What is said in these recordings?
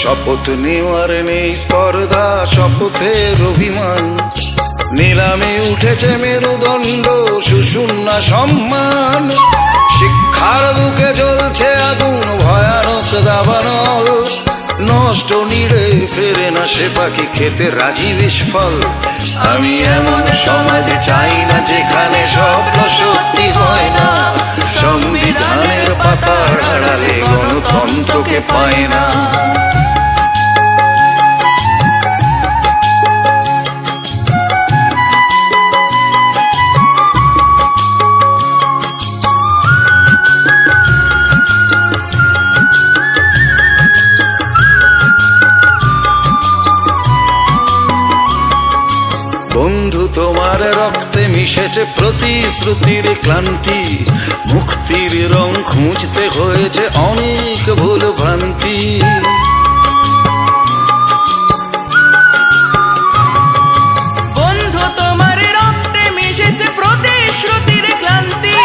শপথ নেওয়ার নেই স্পর্ধা, শপথের অভিমান, নিলামে উঠেছে মেরুদণ্ড, সুশূন্য সম্মান। শিক্ষার বুকে জ্বলছে আগুন, ভয়ানক দাবানল, নষ্ট নিড়ে ফেরে না সে পাখি, খেতে রাজি বিস্ফল। আমি এমন সমাজে চাই না যেখানে স্বপ্ন সত্যি হয় না, সংবিধানের পাতার আড়ালে গণতন্ত্রকে পায় না। বন্ধু, তোমার রক্তে মিশেছে প্রতিশ্রুতির ক্লান্তি, মুক্তির রং খুঁজতে হয়েছে অনেক ভুল ভ্রান্তি। বন্ধু, তোমার রক্তে মিশেছে প্রতিশ্রুতির ক্লান্তি,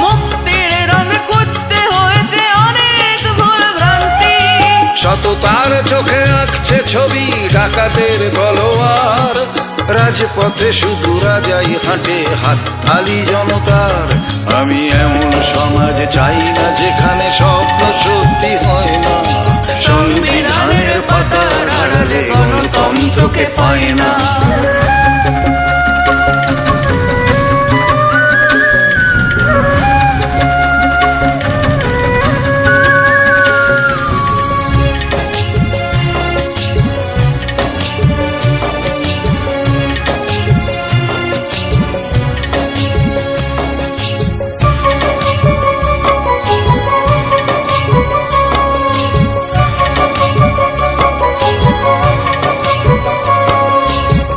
মুক্তির রং খুঁজতে হয়েছে অনেক ভুল ভ্রান্তি। সততার চোখে আঁকছে ছবি ডাকাতের তলোয়ার, রাজপথে শুধু রাজাই হাঁটে, হাত তালি জনতার। আমি এমন সমাজ চাই না যেখানে স্বপ্ন সত্যি হয় না, সংবিধানের পাতার আড়ালে গণতন্ত্রকে পায় না।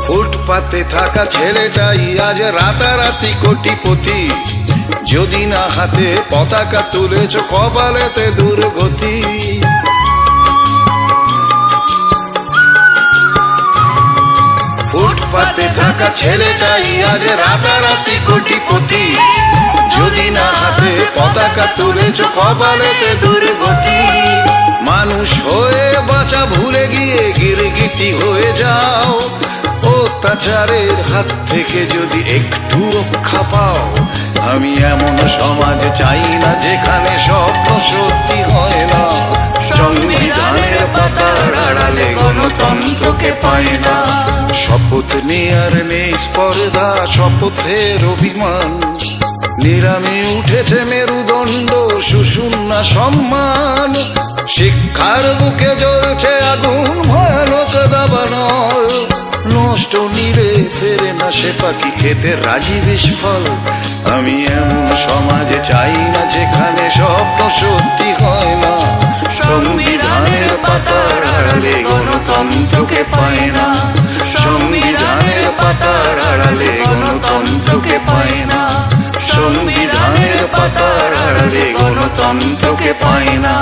ফুটপাতে থাকা ছেলেটাই আজ রাতারাতি কোটিপতি, যদি না হাতে পতাকা তুলেছ কপালেতে দুর্গতি। ফুটপাতে থাকা ছেলেটাই আজ রাতারাতি কোটিপতি, যদি না হাতে পতাকা তুলেছ কপালেতে দুর্গতি। মানুষ হয়ে বাঁচা ভুলে গিয়ে গিরগিটি হয়ে যাও, অত্যাচারের হাত থেকে যদি একটু রক্ষা পাও। আমি এমন সমাজ চাই না যেখানে স্বপ্ন সত্যি হয় না, সংবিধানের পাতার আড়ালে গণতন্ত্রকে পায় না। শপথ নেয়ার নেই স্পর্ধা, শপথের অভিমান, নিলামে উঠেছে মেরুদণ্ড, সুশূন্য সম্মান। শিক্ষার বুকে জ্বলছে আগুন, ভয়ানক দাবানল, নষ্ট নিড়ে ফেরে না সে পাখি, খেতে রাজি বিস্ফল। আমি এমন সমাজে চাই না যেখানে স্বপ্ন সত্যি হয় না, সংবিধানের পাতার আড়ালে গণতন্ত্রকে পায় না, সংবিধানের পাতার আড়ালে গণতন্ত্রকে পায় না, সংবিধানের পাতার আড়ালে গণতন্ত্রকে পায় না।